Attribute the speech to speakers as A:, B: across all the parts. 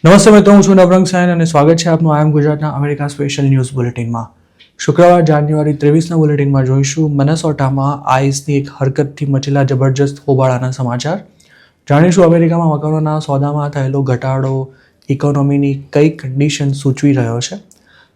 A: નમસ્તે મિત્રો, હું છું નવરંગ સાયન અને સ્વાગત છે આપનું આઈ એમ ગુજરાતના અમેરિકા સ્પેશિયલ ન્યૂઝ બુલેટિનમાં. શુક્રવાર જાન્યુઆરી 23ના બુલેટિનમાં જોઈશું મિનેસોટામાં આઈસની એક હરકતથી મચેલા જબરજસ્ત હોબાળાના સમાચાર. જાણીશું અમેરિકામાં મકાનોના સોદામાં થયેલો ઘટાડો ઇકોનોમીની કઈ કન્ડિશન સૂચવી રહ્યો છે,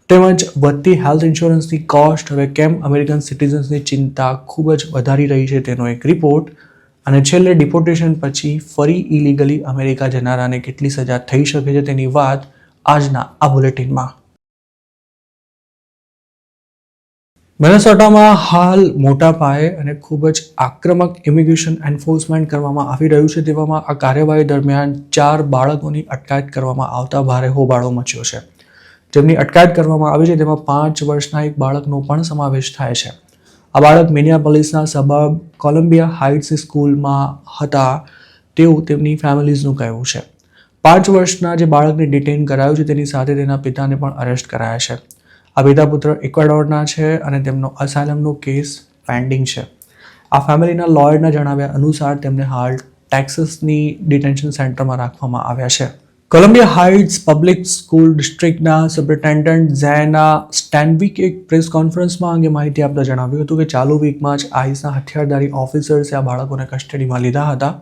A: તેમજ વધતી હેલ્થ ઇન્સ્યોરન્સની કોસ્ટ હવે કેમ અમેરિકન સિટીઝન્સની ચિંતા ખૂબ જ વધારી રહી છે તેનો એક રિપોર્ટ, અને છેલ્લે ડિપોર્ટેશન પછી ફરી ઇલીગલી અમેરિકા જનારાને કેટલી સજા થઈ શકે છે તેની વાત આજના આ બુલેટિનમાં. મિનેસોટામાં હાલ મોટા પાયે અને ખૂબ જ આક્રમક ઇમિગ્રેશન એન્ફોર્સમેન્ટ કરવામાં આવી રહ્યું છે. તેવામાં આ કાર્યવાહી દરમિયાન 4 બાળકોની અટકાયત કરવામાં આવતા ભારે હોબાળો મચ્યો છે. જેમની અટકાયત કરવામાં આવી છે તેમાં 5 વર્ષના એક બાળકનો પણ સમાવેશ થાય છે. આ બાળક મિનિયાપોલિસના સબર્બ કોલંબિયા હાઇટ્સ સ્કૂલમાં હતા તેવું તેમની ફેમિલીઝનું કહેવું છે. 5 વર્ષના જે બાળકને ડિટેઇન કરાયું છે તેની સાથે તેના પિતાને પણ અરેસ્ટ કરાયા છે. આ પિતા પુત્ર ઇક્વાડોરના છે અને તેમનો અસાયલમનો કેસ પેન્ડિંગ છે. આ ફેમિલીના લોયરના જણાવ્યા અનુસાર તેમને હાલ ટેક્સાસની ડિટેન્શન સેન્ટરમાં રાખવામાં આવ્યા છે. કોલંબિયા હાઇટ્સ પબ્લિક સ્કૂલ ડિસ્ટ્રિક્ટના સુપ્રિન્ટેન્ડન્ટ ઝેના સ્ટેનવિકે એક પ્રેસ કોન્ફરન્સમાં અંગે માહિતી આપતા જણાવ્યું હતું કે ચાલુ વીકમાં જ આઈસના હથિયારધારી ઓફિસર્સે આ બાળકોને કસ્ટડીમાં લીધા હતા,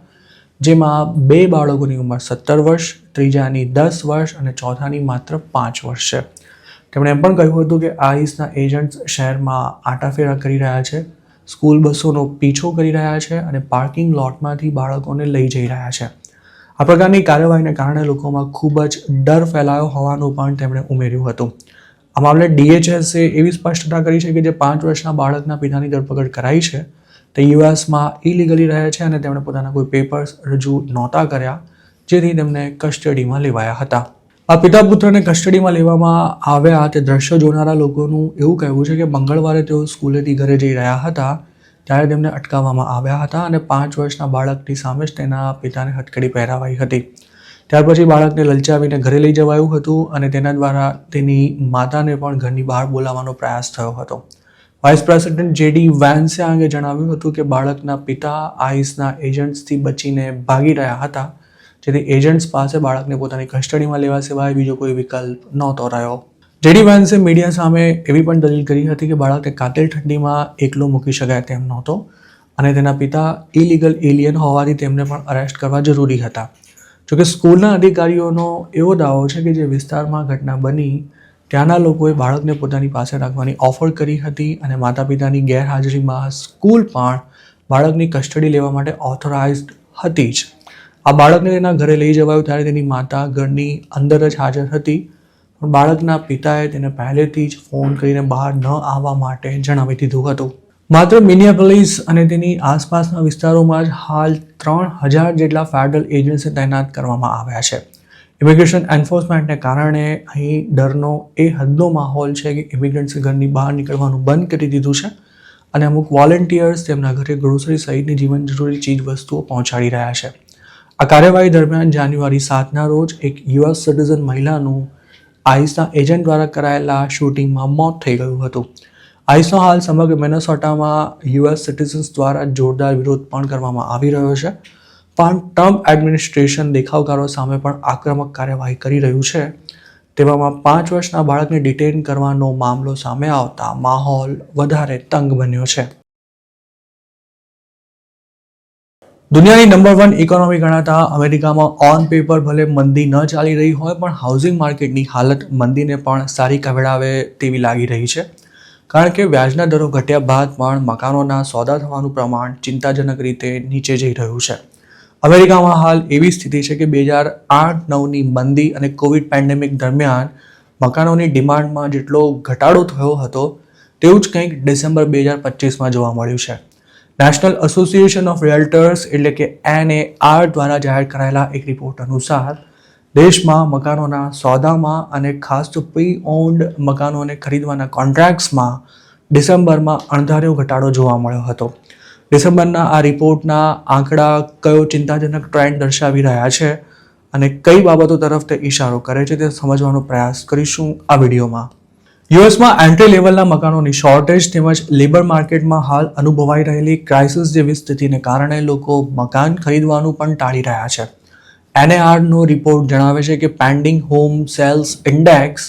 A: જેમાં 2 બાળકોની ઉંમર 17 વર્ષ, ત્રીજાની 10 વર્ષ અને ચોથાની માત્ર 5 વર્ષ છે. તેમણે એમ પણ કહ્યું હતું કે આઈસના એજન્ટ્સ શહેરમાં આટાફેરા કરી રહ્યા છે, સ્કૂલ બસોનો પીછો કરી રહ્યા છે અને પાર્કિંગ લોટમાંથી બાળકોને લઈ જઈ રહ્યા છે. આ પ્રકારની કાર્યવાહીને કારણે લોકોમાં ખૂબ જ ડર ફેલાયો હોવાનું પણ તેમણે ઉમેર્યું હતું. આ મામલે DHSએ એવી સ્પષ્ટતા કરી છે કે જે 5 વર્ષના બાળકના પિતાની ધરપકડ કરાઈ છે તે યુએસમાં ઇલીગલી રહે છે અને તેમણે પોતાના કોઈ પેપર્સ રજૂ નહોતા કર્યા, જેથી તેમને કસ્ટડીમાં લેવાયા હતા. આ પિતા પુત્રને કસ્ટડીમાં લેવામાં આવ્યા તે દ્રશ્યો જોનારા લોકોનું એવું કહેવું છે કે મંગળવારે તેઓ સ્કૂલેથી ઘરે જઈ રહ્યા હતા ત્યારે તેમને અટકાવવામાં આવ્યા હતા અને 5 વર્ષના બાળકની સામે જ તેના પિતાને હથકડી પહેરાવાઈ હતી. ત્યાર પછી બાળકને લલચાવીને ઘરે લઈ જવાયું હતું અને તેના દ્વારા તેની માતાને પણ ઘરની બહાર બોલાવવાનો પ્રયાસ થયો હતો. વાઇસ પ્રેસિડેન્ટ JD વાન્સે આ અંગે જણાવ્યું હતું કે બાળકના પિતા આઈસના એજન્ટ્સથી બચીને ભાગી રહ્યા હતા, જેથી એજન્ટ્સ પાસે બાળકને પોતાની કસ્ટડીમાં લેવા સિવાય બીજો કોઈ વિકલ્પ નહોતો રહ્યો. JD વાન્સે મીડિયા સામે એવી પણ દલીલ કરી હતી કે બાળકને કાતિલ ઠંડીમાં એકલો મૂકી શકાય તેમ નહોતો અને તેના પિતા ઇલીગલ એલિયન હોવાથી તેમને પણ અરેસ્ટ કરવા જરૂરી હતા. જોકે સ્કૂલના અધિકારીઓનો એવો દાવો છે કે જે વિસ્તારમાં ઘટના બની ત્યાંના લોકોએ બાળકને પોતાની પાસે રાખવાની ઓફર કરી હતી અને માતા પિતાની ગેરહાજરીમાં સ્કૂલ પણ બાળકની કસ્ટડી લેવા માટે ઓથોરાઇઝડ હતી જ. આ બાળકને તેના ઘરે લઈ જવાયું ત્યારે તેની માતા ઘરની અંદર જ હાજર હતી, પણ બાળકના પિતાએ તેને પહેલેથી જ ફોન કરીને બહાર ન આવવા માટે જણાવી દીધું હતું. માત્ર મિનિયાપોલિસ અને તેની આસપાસના વિસ્તારોમાં જ હાલ 3000 જેટલા ફેડરલ એજન્ટ્સને તૈનાત કરવામાં આવ્યા છે. ઇમિગ્રેશન એન્ફોર્સમેન્ટને કારણે અહીં ડરનો એ હદનો માહોલ છે કે ઇમિગ્રન્ટ્સે ઘરની બહાર નીકળવાનું બંધ કરી દીધું છે અને અમુક વોલેન્ટિયર્સ તેમના ઘરે ગ્રોસરી સહિતની જીવન જરૂરી ચીજ વસ્તુઓ પહોંચાડી રહ્યા છે. આ કાર્યવાહી દરમિયાન જાન્યુઆરી 7ના રોજ એક US સિટીઝન મહિલાનું આઈસના એજન્ટ દ્વારા કરાયેલા શૂટિંગમાં મોત થઈ ગયું હતું. આઈસનો હાલ સમગ્ર મિનેસોટામાં US સિટીઝન્સ દ્વારા જોરદાર વિરોધ પણ કરવામાં આવી રહ્યો છે, પણ ટ્રમ્પ એડમિનિસ્ટ્રેશન દેખાવકારો સામે પણ આક્રમક કાર્યવાહી કરી રહ્યું છે. તેવામાં 5 વર્ષના બાળકને ડિટેન કરવાનો મામલો સામે આવતા માહોલ વધારે તંગ બન્યો છે. દુનિયાની નંબર 1 ઇકોનોમી ગણાતા અમેરિકામાં ઓન પેપર ભલે મંદી ન ચાલી રહી હોય, પણ હાઉસિંગ માર્કેટની હાલત મંદીને પણ સારી કવડાવે તેવી લાગી રહી છે, કારણ કે વ્યાજના દરો ઘટ્યા બાદ પણ મકાનોના સોદા થવાનું પ્રમાણ ચિંતાજનક રીતે નીચે જઈ રહ્યું છે. અમેરિકામાં હાલ એવી સ્થિતિ છે કે 2008-9ની મંદી અને કોવિડ પેન્ડેમિક દરમિયાન મકાનોની ડિમાન્ડમાં જેટલો ઘટાડો થયો હતો તેવું જ કંઈક ડિસેમ્બર 2025માં જોવા મળ્યું છે. નેશનલ એસોસિએશન ઓફ રિયલ્ટર્સ એટલે કે NAR દ્વારા જાહેર કરાયેલા એક રિપોર્ટ અનુસાર દેશમાં મકાનોના સોદામાં અને ખાસ તો પ્રી ઓન્ડ મકાનોને ખરીદવાના કોન્ટ્રાક્ટ્સમાં ડિસેમ્બરમાં અણધાર્યો ઘટાડો જોવા મળ્યો હતો. ડિસેમ્બરના આ રિપોર્ટના આંકડા કયો ચિંતાજનક ટ્રેન્ડ દર્શાવી રહ્યા છે અને કઈ બાબતો તરફ તે ઇશારો કરે છે તે સમજવાનો પ્રયાસ કરીશું આ વિડીયોમાં. યુએસમાં એન્ટ્રી લેવલના મકાનોની શોર્ટેજ તેમજ લેબર માર્કેટમાં હાલ અનુભવાઈ રહેલી ક્રાઇસિસ જેવી સ્થિતિને કારણે લોકો મકાન ખરીદવાનું પણ ટાળી રહ્યા છે. NARનો રિપોર્ટ જણાવે છે કે પેન્ડિંગ હોમ સેલ્સ ઇન્ડેક્સ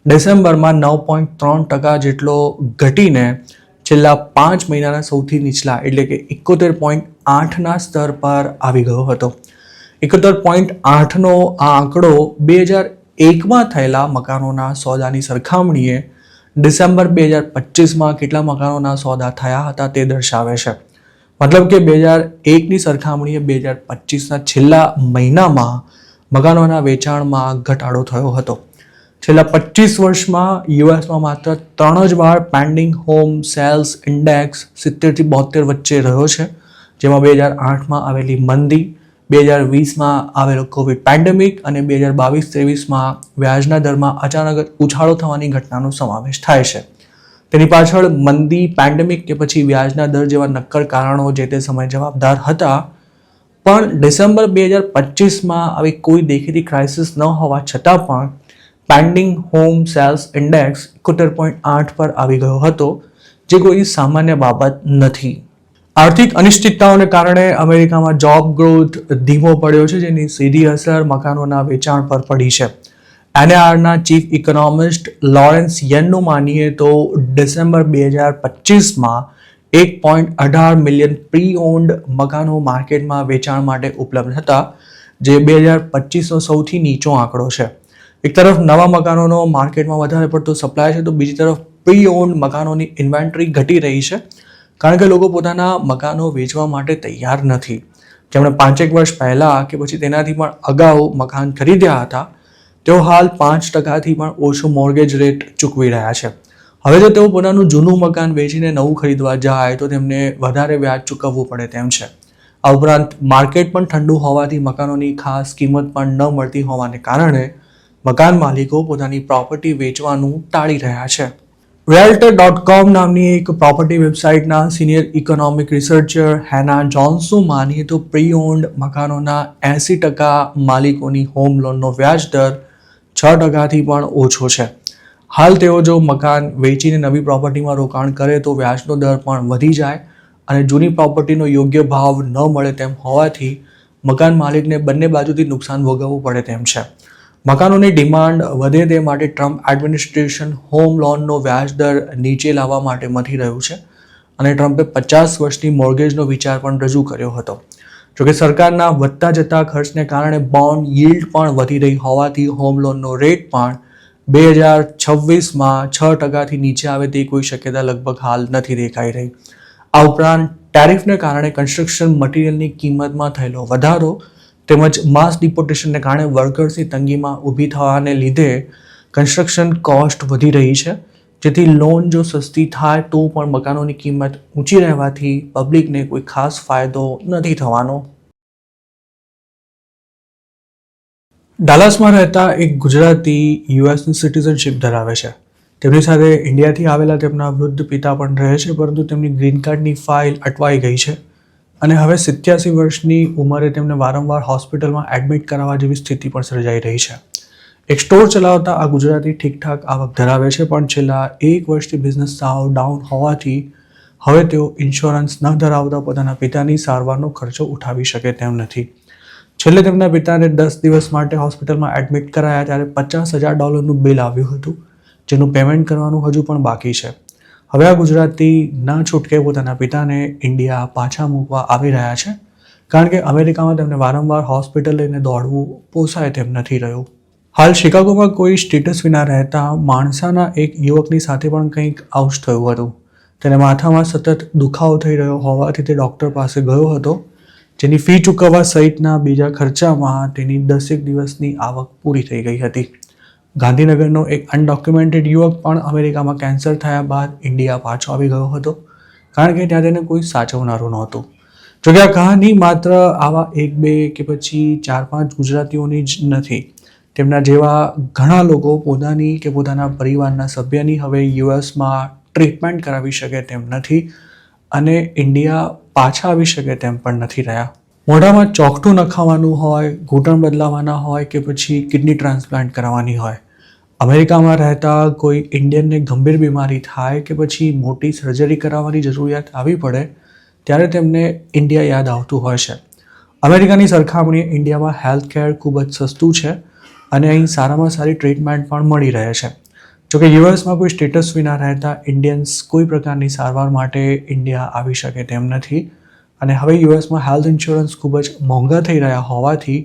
A: ડિસેમ્બરમાં 9.3% જેટલો ઘટીને છેલ્લા 5 મહિનાના સૌથી નીચલા એટલે કે 71.8ના સ્તર પર આવી ગયો હતો. 71.8નો આ આંકડો 2001માં થયેલા મકાનોના સોદાની સરખામણીએ ડિસેમ્બર 2025માં કેટલા મકાનોના સોદા થયા હતા તે દર્શાવે છે. મતલબ કે 2001ની સરખામણીએ 2025ના છેલ્લા મહિનામાં મકાનોના વેચાણમાં ઘટાડો થયો હતો. છેલ્લા 25 વર્ષમાં યુએસમાં માત્ર 3 જ વાર પેન્ડિંગ હોમ સેલ્સ ઇન્ડેક્સ 70થી 72 વચ્ચે રહ્યો છે, જેમાં 2008માં આવેલી મંદી, 2020માં આવેલો કોવિડ પેન્ડેમિક અને 2022-23માં વ્યાજના દરમાં અચાનક ઉછાળો થવાની ઘટનાનો સમાવેશ થાય છે. તેની પાછળ મંદી, પેન્ડેમિક કે પછી વ્યાજના દર જેવા નક્કર કારણો જે તે સમયે જવાબદાર હતા. પણ ડિસેમ્બર 2025માં આવી કોઈ દેખીતી ક્રાઇસિસ ન હોવા છતાં પણ પેન્ડિંગ હોમ સેલ્સ ઇન્ડેક્સ 71.8 પર આવી ગયો હતો, જે કોઈ સામાન્ય બાબત નથી. આર્થિક અનિશ્ચિતતાઓને કારણે અમેરિકામાં જોબ ગ્રોથ ધીમો પડ્યો છે, જેની સીધી અસર મકાનોના વેચાણ પર પડી છે. NARના ચીફ ઇકોનોમિસ્ટ લોરેન્સ યેનનું માનીએ તો ડિસેમ્બર 2025માં 1.18 મિલિયન પ્રી ઓન્ડ મકાનો માર્કેટમાં વેચાણ માટે ઉપલબ્ધ હતા, જે 2025નો સૌથી નીચો આંકડો છે. એક તરફ નવા મકાનોનો માર્કેટમાં વધારે પડતો સપ્લાય છે, તો બીજી તરફ પ્રી ઓન્ડ મકાનોની ઇન્વેન્ટરી ઘટી રહી છે, કારણ કે લોકો પોતાના મકાનો વેચવા માટે તૈયાર નથી. જેમણે 5 વર્ષ પહેલાં કે પછી તેનાથી પણ અગાઉ મકાન ખરીદ્યા હતા, તેઓ હાલ 5%થી પણ ઓછો મોર્ગેજ રેટ ચૂકવી રહ્યા છે. હવે જો તેઓ પોતાનું જૂનું મકાન વેચીને નવું ખરીદવા જાય તો તેમને વધારે વ્યાજ ચૂકવવું પડે તેમ છે. આ ઉપરાંત માર્કેટ પણ ઠંડુ હોવાથી મકાનોની ખાસ કિંમત પણ ન મળતી હોવાને કારણે મકાન માલિકો પોતાની પ્રોપર્ટી વેચવાનું ટાળી રહ્યા છે. realtor.com નામની એક પ્રોપર્ટી વેબસાઇટના સિનિયર ઇકોનોમિક રિસર્ચર હેના જોન્સનું માનીએ તો પ્રી ઓન્ડ મકાનોના 80% માલિકોની હોમ લોનનો વ્યાજ દર 6%થી પણ ઓછો છે. હાલ તેઓ જો મકાન વેચીને નવી પ્રોપર્ટીમાં રોકાણ કરે તો વ્યાજનો દર પણ વધી જાય અને જૂની પ્રોપર્ટીનો યોગ્ય ભાવ ન મળે તેમ હોવાથી મકાન માલિકને બંને બાજુથી નુકસાન ભોગવવું પડે તેમ છે. મકાનોની ડિમાન્ડ વધે તે માટે ટ્રમ્પ એડમિનિસ્ટ્રેશન હોમ લોનનો વ્યાજ દર નીચે લાવવા માટે મથી રહ્યું છે અને ટ્રમ્પે 50 વર્ષની મોર્ગેજનો વિચાર પણ રજૂ કર્યો હતો. જોકે સરકારના વધતા જતા ખર્ચને કારણે બોન્ડ yieldપણ વધી રહી હોવાથી હોમ લોનનો રેટ પણ 2026માં 6%થી નીચે આવે તે કોઈ શક્યતા લગભગ હાલ નથી દેખાઈ રહી. આ ઉપરાંત ટેરિફને કારણે કન્સ્ટ્રક્શન મટીરિયલની કિંમતમાં થયેલો વધારો તેમજ માસ ડિપોર્ટેશનને કારણે વર્કર્સની તંગીમાં ઊભી થવાને લીધે કન્સ્ટ્રક્શન કોસ્ટ વધી રહી છે, જેથી લોન જો સસ્તી થાય તો પણ મકાનોની કિંમત ઊંચી રહેવાથી પબ્લિકને કોઈ ખાસ ફાયદો નથી થવાનો. ડાલાસમાં રહેતા એક ગુજરાતી યુએસની સિટીઝનશિપ ધરાવે છે. તેમની સાથે ઇન્ડિયાથી આવેલા તેમના વૃદ્ધ પિતા પણ રહે છે, પરંતુ તેમની ગ્રીન કાર્ડની ફાઇલ અટવાઈ ગઈ છે અને હવે 87 વર્ષની ઉંમરે તેમને વારંવાર હોસ્પિટલમાં એડમિટ કરાવવા જેવી સ્થિતિ પણ સર્જાઈ રહી છે. એક સ્ટોર ચલાવતા આ ગુજરાતી ઠીકઠાક આવક ધરાવે છે, પણ છેલ્લા 1 વર્ષથી બિઝનેસ સાવ ડાઉન હોવાથી હવે તેઓ ઇન્સ્યોરન્સ ન ધરાવતા પોતાના પિતાની સારવારનો ખર્ચો ઉઠાવી શકે તેમ નથી. છેલ્લે તેમના પિતાને 10 દિવસ માટે હોસ્પિટલમાં એડમિટ કરાયા ત્યારે $50,000નું બિલ આવ્યું હતું, જેનું પેમેન્ટ કરવાનું હજુ પણ બાકી છે. હવે આ ગુજરાતી ના છૂટકે પોતાના પિતાને ઇન્ડિયા પાછા મૂકવા આવી રહ્યા છે, કારણ કે અમેરિકામાં તેમને વારંવાર હોસ્પિટલ લઈને દોડવું પોસાય તેમ નથી રહ્યું. હાલ શિકાગોમાં કોઈ સ્ટેટસ વિના રહેતા માણસાના એક યુવકની સાથે પણ કંઈક આવું જ થયું હતું. તેને માથામાં સતત દુખાવો થઈ રહ્યો હોવાથી તે ડૉક્ટર પાસે ગયો હતો, જેની ફી ચૂકવવા સહિતના બીજા ખર્ચામાં તેની 10 દિવસની આવક પૂરી થઈ ગઈ હતી. ગાંધીનગરનો એક અનડોક્યુમેન્ટેડ યુવક પણ અમેરિકામાં કેન્સર થયા બાદ ઇન્ડિયા પાછો આવી ગયો હતો, કારણ કે ત્યાં તેને કોઈ સાચવનારું નહોતું. જોકે આ કહાની માત્ર આવા 1-2 કે પછી 4-5 ગુજરાતીઓની જ નથી. તેમના જેવા ઘણા લોકો પોતાની કે પોતાના પરિવારના સભ્યની હવે યુએસમાં ટ્રીટમેન્ટ કરાવી શકે તેમ નથી અને ઇન્ડિયા પાછા આવી શકે તેમ પણ નથી રહ્યા. મોઢામાં ચોકઠું નખાવાનું હોય, ઘૂંટણ બદલાવાના હોય કે પછી કિડની ટ્રાન્સપ્લાન્ટ કરાવવાની હોય, અમેરિકામાં રહેતા કોઈ ઇન્ડિયનને ગંભીર બીમારી થાય કે પછી મોટી સર્જરી કરાવવાની જરૂરિયાત આવી પડે ત્યારે તેમને ઇન્ડિયા યાદ આવતું હોય છે. અમેરિકાની સરખામણીએ ઇન્ડિયામાં હેલ્થ કેર ખૂબ જ સસ્તું છે અને અહીં સારામાં સારી ટ્રીટમેન્ટ પણ મળી રહે છે. જોકે યુએસમાં કોઈ સ્ટેટસ વિના રહેતા ઇન્ડિયન્સ કોઈ પ્રકારની સારવાર માટે ઇન્ડિયા આવી શકે તેમ નથી અને હવે યુએસમાં હેલ્થ ઇન્સ્યોરન્સ ખૂબ જ મોંઘા થઈ રહ્યા હોવાથી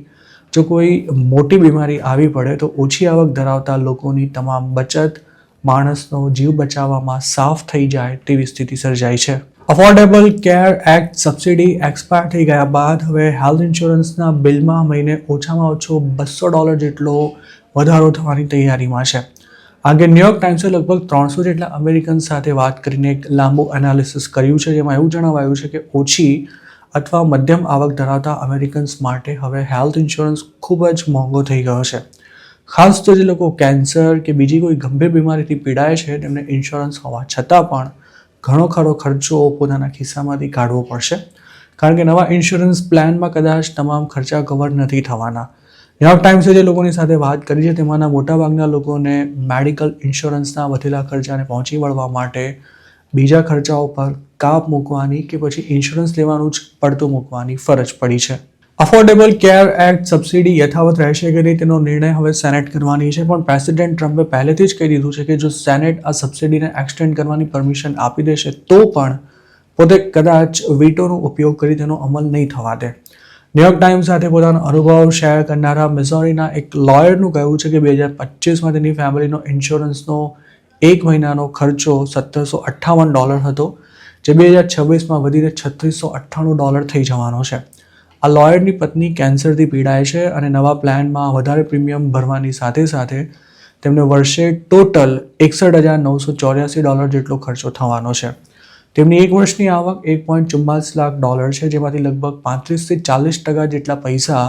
A: જો કોઈ મોટી બીમારી આવી પડે તો ઓછી આવક ધરાવતા લોકોની તમામ બચત માણસનો જીવ બચાવવામાં સાફ થઈ જાય તેવી સ્થિતિ સર્જાઈ છે. Affordable care act subsidy expire થઈ ગયા બાદ હવે હેલ્થ ઇન્સ્યોરન્સના બિલમાં મહિને ઓછામાં ઓછો $200 જેટલો વધારો થવાની તૈયારીમાં છે. આગે ન્યૂયોર્ક ટાઈમ્સે લગભગ 300 જેટલા અમેરિકન્સ સાથે વાત કરીને એક લાંબુ એનાલિસિસ કર્યું છે, જેમાં એવું જણાવાયું છે કે ઓછી અથવા મધ્યમ આવક ધરાવતા અમેરિકન્સ માટે હવે હેલ્થ ઇન્સ્યોરન્સ ખૂબ જ મોંઘો થઈ ગયો છે. ખાસ તો જે લોકો કેન્સર કે બીજી કોઈ ગંભીર બીમારીથી પીડાય છે તેમને ઇન્સ્યોરન્સ હોવા છતાં પણ ઘણો ખરો ખર્ચો પોતાના ખિસ્સામાંથી કાઢવો પડશે, કારણ કે નવા ઇન્સ્યોરન્સ પ્લાનમાં કદાચ તમામ ખર્ચા કવર નથી થવાના. ન્યૂયોર્ક ટાઈમ્સે જે લોકોની સાથે વાત કરી છે તેમાંના મોટાભાગના લોકોને મેડિકલ ઇન્સ્યોરન્સના વધેલા ખર્ચાને પહોંચી વળવા માટે બીજા ખર્ચાઓ પર કાપ મૂકવાની કે પછી ઇન્સ્યોરન્સ લેવાનું જ પડતું મૂકવાની ફરજ પડી છે. અફોર્ડેબલ કેર એક્ટ સબસિડી યથાવત રહેશે કે નહીં તેનો નિર્ણય હવે સેનેટ કરવાની છે, પણ પ્રેસિડેન્ટ ટ્રમ્પે પહેલેથી જ કહી દીધું છે કે જો સેનેટ આ સબસિડીને એક્સટેન્ડ કરવાની પરમિશન આપી દેશે તો પણ પોતે કદાચ વીટોનો ઉપયોગ કરી તેનો અમલ નહીં થવા દે. ન્યૂયોર્ક ટાઈમ્સ સાથે પોતાનો અનુભવ શેર કરનારા મિઝોરીના એક લોયરનું કહેવું છે કે 2025માં તેની ફેમિલીનો ઇન્સ્યોરન્સનો એક મહિનાનો ખર્ચો $1758 હતો, જે 2026માં વધીને $3698 થઈ જવાનો છે. આ લોયરની પત્ની કેન્સરથી પીડાય છે અને નવા પ્લાનમાં વધારે પ્રીમિયમ ભરવાની સાથે સાથે તેમને વર્ષે ટોટલ $61,984 જેટલો ખર્ચો થવાનો છે. તેમની એક વર્ષની આવક $1.44 લાખ છે, જેમાંથી લગભગ 35 થી 40% જેટલા પૈસા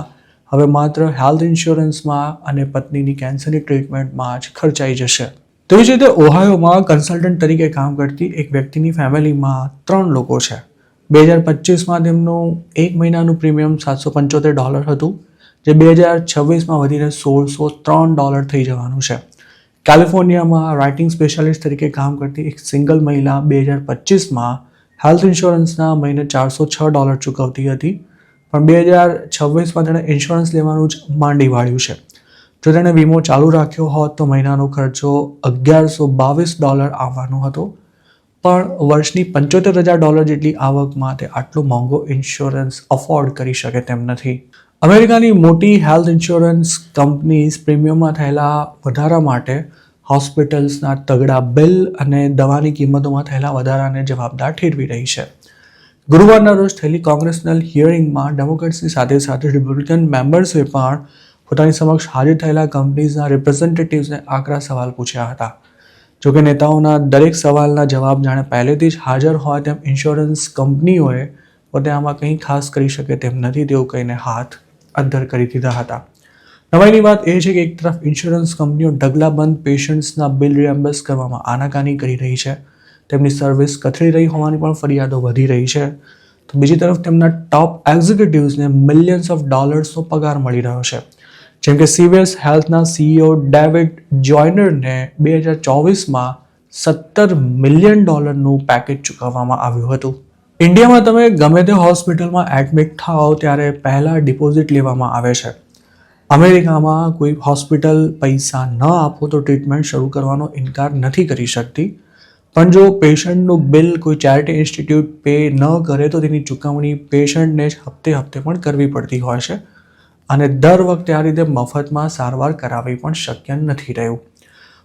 A: હવે માત્ર હેલ્થ ઇન્સ્યોરન્સમાં અને પત્નીની કેન્સરની ટ્રીટમેન્ટમાં જ ખર્ચાઈ જશે. તેવી જ રીતે ઓહાયોમાં કન્સલ્ટન્ટ તરીકે કામ કરતી એક વ્યક્તિની ફેમિલીમાં 3 લોકો છે. 2025માં તેમનું એક મહિનાનું પ્રીમિયમ $775 હતું, જે 2026માં વધીને $1,603 થઈ જવાનું છે. કેલિફોર્નિયામાં રાઇટિંગ સ્પેશિયાલિસ્ટ તરીકે કામ કરતી એક સિંગલ મહિલા 2025માં હેલ્થ ઇન્સ્યોરન્સના મહિને $406 ચૂકવતી હતી, પણ 2026માં તેણે ઇન્સ્યોરન્સ લેવાનું જ માંડી વાળ્યું છે. જો તેણે વીમો ચાલુ રાખ્યો હોત તો મહિનાનો ખર્ચો $1,122 આવવાનો હતો, પણ વર્ષની $75,000 જેટલી આવકમાં તે આટલો મોંઘો ઇન્સ્યોરન્સ અફોર્ડ કરી શકે તેમ નથી. અમેરિકાની મોટી હેલ્થ ઇન્સ્યોરન્સ કંપનીઝ પ્રીમિયમમાં થયેલા વધારા માટે હોસ્પિટલ્સના તગડા બિલ અને દવાની કિંમતોમાં થયેલા વધારાને જવાબદાર ઠેરવી રહી છે. ગુરુવારના રોજ થયેલી કોંગ્રેસનલ હિયરિંગમાં ડેમોક્રેટ્સની સાથે સાથે રિપબ્લિકન મેમ્બર્સે પણ પોતાની સમક્ષ હાજર થયેલા કંપનીઝના રિપ્રેઝેન્ટેટિવ્સને આકરા સવાલ પૂછ્યા હતા. જોકે નેતાઓના દરેક સવાલના જવાબ જાણે પહેલેથી જ હાજર હોય તેમ ઇન્સ્યોરન્સ કંપનીઓએ પોતે આમાં કંઈ ખાસ કરી શકે તેમ નથી તેવું કહીને હાથ અદ્ધર કરી દીધા હતા. નવાઈની વાત એ છે કે એક તરફ ઇન્સ્યોરન્સ કંપનીઓ ઢગલાબંધ પેશન્ટ્સના બિલ રિએમ્બર્સ કરવામાં આનાકાની કરી રહી છે, તેમની સર્વિસ કથળી રહી હોવાની પણ ફરિયાદો વધી રહી છે, તો બીજી તરફ તેમના ટોપ એક્ઝિક્યુટિવ્સને મિલિયન્સ ઓફ ડોલર્સનો પગાર મળી રહ્યો છે. જેમ કે CVS હેલ્થના CEO ડેવિડ જોયનરને 2024માં $17 મિલિયન પેકેજ ચૂકવવામાં આવ્યું હતું. ઇન્ડિયામાં તમે ગમે તે હોસ્પિટલમાં એડમિટ થાઓ ત્યારે પહેલાં ડિપોઝિટ લેવામાં આવે છે. અમેરિકામાં કોઈ હોસ્પિટલ પૈસા ન આપો તો ટ્રીટમેન્ટ શરૂ કરવાનો ઇનકાર નથી કરી શકતી, પણ જો પેશન્ટનું બિલ કોઈ ચેરિટી ઇન્સ્ટિટ્યૂટ પે ન કરે તો તેની ચૂકવણી પેશન્ટને જ હપ્તે હપ્તે પણ કરવી પડતી હોય છે અને દર વખતે આ રીતે મફતમાં સારવાર કરાવવી પણ શક્ય નથી રહ્યું.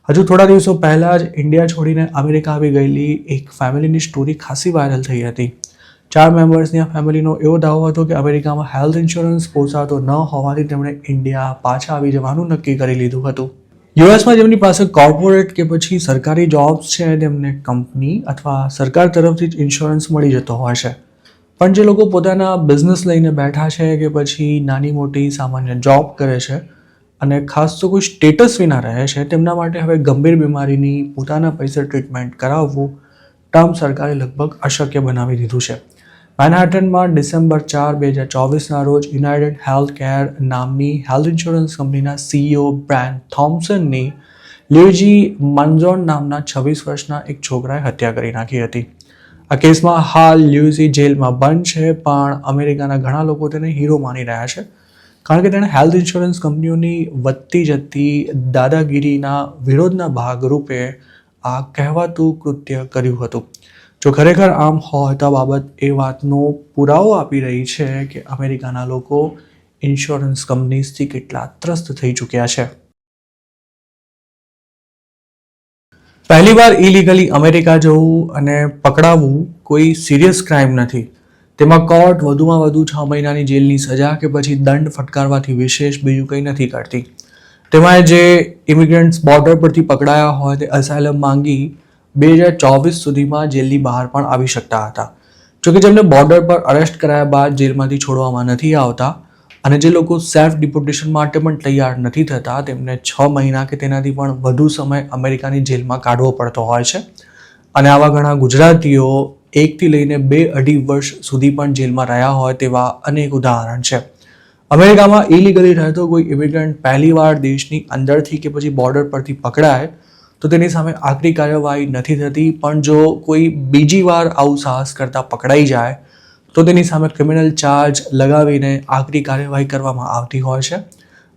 A: હજુ થોડા દિવસો પહેલાં જ ઇન્ડિયા છોડીને અમેરિકા આવી ગયેલી એક ફેમિલીની સ્ટોરી ખાસી વાયરલ થઈ હતી. 4 મેમ્બર્સની આ ફેમિલીનો એવો દાવો હતો કે અમેરિકામાં હેલ્થ ઇન્સ્યોરન્સ પોસાતો ન હોવાથી તેમણે ઇન્ડિયા પાછા આવી જવાનું નક્કી કરી લીધું હતું. યુએસમાં જેમની પાસે કોર્પોરેટ કે પછી સરકારી જોબ્સ છે તેમને કંપની અથવા સરકાર તરફથી જ ઇન્સ્યોરન્સ મળી જતો હોય છે, પણ જે લોકો પોતાના બિઝનેસ લઈને બેઠા છે કે પછી નાની મોટી સામાન્ય જોબ કરે છે અને ખાસ તો કોઈ સ્ટેટસ વિના રહે છે તેમના માટે હવે ગંભીર બીમારીની પોતાના પૈસે ટ્રીટમેન્ટ કરાવવું ટ્રમ્પ સરકારે લગભગ અશક્ય બનાવી દીધું છે. મેનહાટનમાં ડિસેમ્બર 4, 2024ના રોજ યુનાઇટેડ હેલ્થ કેર નામની હેલ્થ ઇન્સ્યોરન્સ કંપનીના CEO બ્રાયન થોમ્પસનની લ્યુઇજી મંઝોન નામના 26 વર્ષના એક છોકરાએ હત્યા કરી નાખી હતી. આ કેસમાં હાલ લ્યુસી જેલમાં બંધ છે, પણ અમેરિકાના ઘણા લોકો તેને હીરો માની રહ્યા છે, કારણ કે તેણે હેલ્થ ઇન્સ્યોરન્સ કંપનીઓની વધતી જતી દાદાગીરીના વિરોધના ભાગરૂપે આ કહેવાતું કૃત્ય કર્યું હતું. જો ખરેખર આમ હોય તો આ બાબત એ વાતનો પુરાવો આપી રહી છે કે અમેરિકાના લોકો ઇન્સ્યોરન્સ કંપનીઝથી કેટલા ત્રસ્ત થઈ ચૂક્યા છે. પહેલીવાર ઇલીગલી અમેરિકા જવું અને પકડાવવું કોઈ સિરિયસ ક્રાઇમ નથી. તેમાં કોર્ટ વધુમાં વધુ 6 મહિનાની જેલની સજા કે પછી દંડ ફટકારવાથી વિશેષ બીજું કંઈ નથી કરતી. તેમાં જે ઇમિગ્રન્ટ્સ બોર્ડર પરથી પકડાયા હોય તે અસાયલમ માંગી 2024 સુધીમાં જેલની બહાર પણ આવી શકતા હતા. જોકે જેમને બોર્ડર પર અરેસ્ટ કરાયા બાદ જેલમાંથી છોડવામાં નથી આવતા અને જે લોકો સેલ્ફ ડિપોર્ટેશન માટે પણ તૈયાર નથી થતા તેમને 6 મહિના કે તેનાથી પણ વધુ સમય અમેરિકાની જેલમાં કાઢવો પડતો હોય છે. અને આવા ઘણા ગુજરાતીઓ 1 થી લઈને 2-2.5 વર્ષ સુધી પણ જેલમાં રહ્યા હોય તેવા અનેક ઉદાહરણ છે. અમેરિકામાં ઇલીગલી રહેતો કોઈ ઇમિગ્રન્ટ પહેલીવાર દેશની અંદરથી કે પછી બોર્ડર પરથી પકડાય તો તેની સામે આકરી કાર્યવાહી નથી થતી, પણ જો કોઈ બીજી વાર આવું સાહસ કરતા પકડાઈ જાય તો તેની સામે ક્રિમિનલ ચાર્જ લગાવીને આકરી કાર્યવાહી કરવામાં આવતી હોય છે.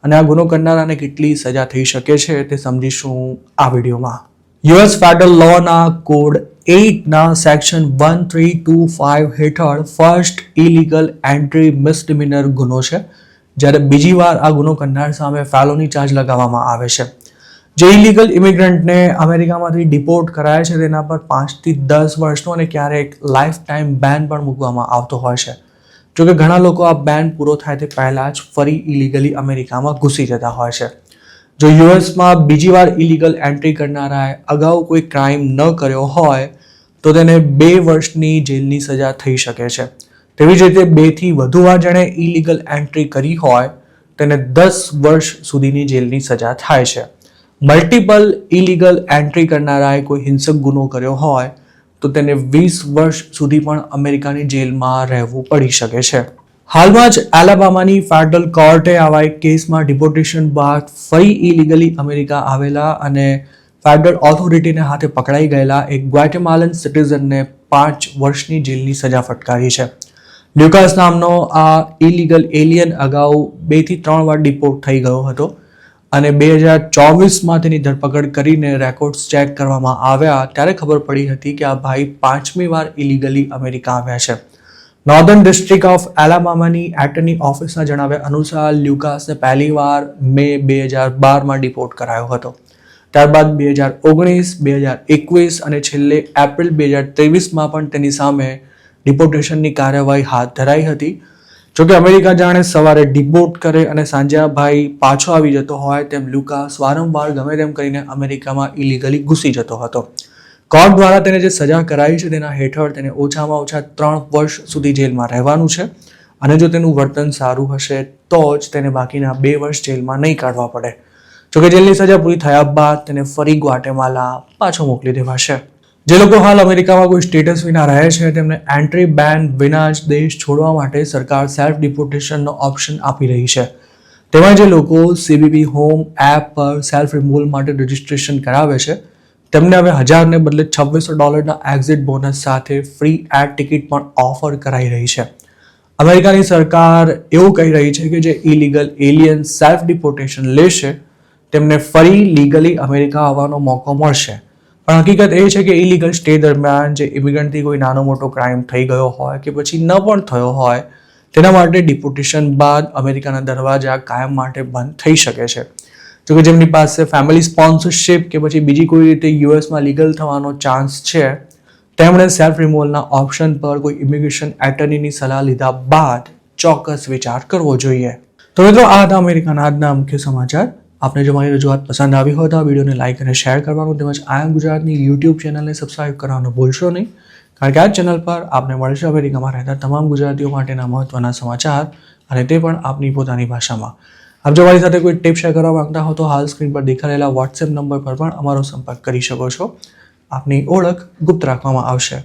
A: અને આ ગુનો કરનારાને કેટલી સજા થઈ શકે છે તે સમજીશું આ વિડીયોમાં. યુએસ ફેડરલ લોના કોડ 8ના સેક્શન 1325 હેઠળ ફર્સ્ટ ઇલીગલ એન્ટ્રી મિસડિમિનર ગુનો છે, જ્યારે બીજી વાર આ ગુનો કરનાર સામે ફેલોની ચાર્જ લગાવવામાં આવે છે. જે ઇલીગલ ઇમિગ્રન્ટને અમેરિકામાંથી ડિપોર્ટ કરાય છે તેના પર 5 થી 10 વર્ષનો અને ક્યારેક લાઈફ ટાઈમ બેન પણ મૂકવામાં આવતો હોય છે. જોકે ઘણા લોકો આ બેન પૂરો થાય તે પહેલાં જ ફરી ઇલીગલી અમેરિકામાં ઘૂસી જતા હોય છે. જો યુએસમાં બીજી વાર ઇલીગલ એન્ટ્રી કરનારાએ અગાઉ કોઈ ક્રાઇમ ન કર્યો હોય તો તેને 2 વર્ષની જેલની સજા થઈ શકે છે. તેવી જ રીતે 2 થી વધુ વાર જેણે ઇલીગલ એન્ટ્રી કરી હોય તેને 10 વર્ષ સુધીની જેલની સજા થાય છે. મલ્ટિપલ ઇલીગલ એન્ટ્રી કરનારાએ કોઈ હિંસક ગુનો કર્યો હોય તો તેને 20 વર્ષ સુધી પણ અમેરિકાની જેલમાં રહેવું પડી શકે છે. હાલમાં જ એલાબામાની ફેડરલ કોર્ટે આવા એક કેસમાં ડિપોર્ટેશન બાદ ફરી ઇલીગલી અમેરિકા આવેલા અને ફેડરલ ઓથોરિટીને હાથે પકડાઈ ગયેલા એક ગ્વેટેમાલન સિટીઝનને 5 વર્ષની જેલની સજા ફટકારી છે. લ્યુકાસ નામનો આ ઇલીગલ એલિયન અગાઉ 2 થી 3 વાર ડિપોર્ટ થઈ ગયો હતો અને 2024માં તેની ધરપકડ કરીને રેકોર્ડ્સ ચેક કરવામાં આવ્યા ત્યારે ખબર પડી હતી કે આ ભાઈ 5મી વાર ઇલીગલી અમેરિકા આવ્યા છે. નોર્ધન ડિસ્ટ્રિક્ટ ઓફ એલાબામાની એટર્ની ઓફિસના જણાવ્યા અનુસાર લ્યુકાસને પહેલીવાર મે 2012માં ડિપોર્ટ કરાયો હતો. ત્યારબાદ 2019, 2021 અને છેલ્લે એપ્રિલ 2023માં પણ તેની સામે ડિપોર્ટેશનની કાર્યવાહી હાથ ધરાઈ હતી. જોકે અમેરિકા જાણે સવારે ડિપોર્ટ કરે અને સાંજે આ ભાઈ પાછો આવી જતો હોય તેમ લ્યુકાસ વારંવાર ગમે તેમ કરીને અમેરિકામાં ઇલીગલી ઘૂસી જતો હતો. કોર્ટ દ્વારા તેને જે સજા કરાઈ છે તેના હેઠળ તેને ઓછામાં ઓછા 3 વર્ષ સુધી જેલમાં રહેવાનું છે અને જો તેનું વર્તન સારું હશે તો જ તેને બાકીના 2 વર્ષ જેલમાં નહીં કાઢવા પડે. જોકે જેલની સજા પૂરી થયા બાદ તેને ફરી ગ્વાટેમાલા પાછો મોકલી દેવાશે. જે લોકો હાલ અમેરિકામાં કોઈ સ્ટેટસ વિના રહે છે તેમને એન્ટ્રી બેન વિના જ દેશ છોડવા માટે સરકાર સેલ્ફ ડિપોર્ટેશનનો ઓપ્શન આપી રહી છે. તેમાં જે લોકો CBP હોમ એપ પર સેલ્ફ રિમૂવલ માટે રજિસ્ટ્રેશન કરાવે છે તેમને હવે $1000 ને બદલે $2600 એક્ઝિટ બોનસ સાથે ફ્રી એર ટિકિટ પણ ઓફર કરાઈ રહી છે. અમેરિકાની સરકાર એવું કહી રહી છે કે જે ઇલીગલ એલિયન સેલ્ફ ડિપોર્ટેશન લેશે તેમને ફરી લીગલી અમેરિકા આવવાનો મોકો મળશે. પણ હકીકત એ છે કે ઇલીગલ સ્ટે દરમિયાન જે ઇમિગ્રન્ટથી કોઈ નાનો મોટો ક્રાઇમ થઈ ગયો હોય કે પછી ન પણ થયો હોય તેના માટે ડિપોર્ટેશન બાદ અમેરિકાના દરવાજા કાયમ માટે બંધ થઈ શકે છે. જોકે જેમની પાસે ફેમિલી સ્પોન્સરશિપ કે પછી બીજી કોઈ રીતે યુએસમાં લીગલ થવાનો ચાન્સ છે તેમણે સેલ્ફ રિમૂવલના ઓપ્શન પર કોઈ ઇમિગ્રેશન એટર્નીની સલાહ લીધા બાદ ચોક્કસ વિચાર કરવો જોઈએ. તો મિત્રો આ હતા અમેરિકાના આજના મુખ્ય સમાચાર. આપને જો મારી રજૂઆત પસંદ આવી હોય તો આ વિડીયોને લાઇક અને શેર કરવાનું તેમજ આઈ એમ ગુજરાતની યુટ્યુબ ચેનલને સબસ્ક્રાઇબ કરવાનું ભૂલશો નહીં, કારણ કે આ ચેનલ પર આપને મળશે અમેરિકામાં રહેતા તમામ ગુજરાતીઓ માટેના મહત્વના સમાચાર અને તે પણ આપની પોતાની ભાષામાં. આપ જો મારી સાથે કોઈ ટિપ શેર કરવા માંગતા હો તો હાલ સ્ક્રીન પર દેખાડેલા વોટ્સએપ નંબર પર પણ અમારો સંપર્ક કરી શકો છો. આપની ઓળખ ગુપ્ત રાખવામાં આવશે.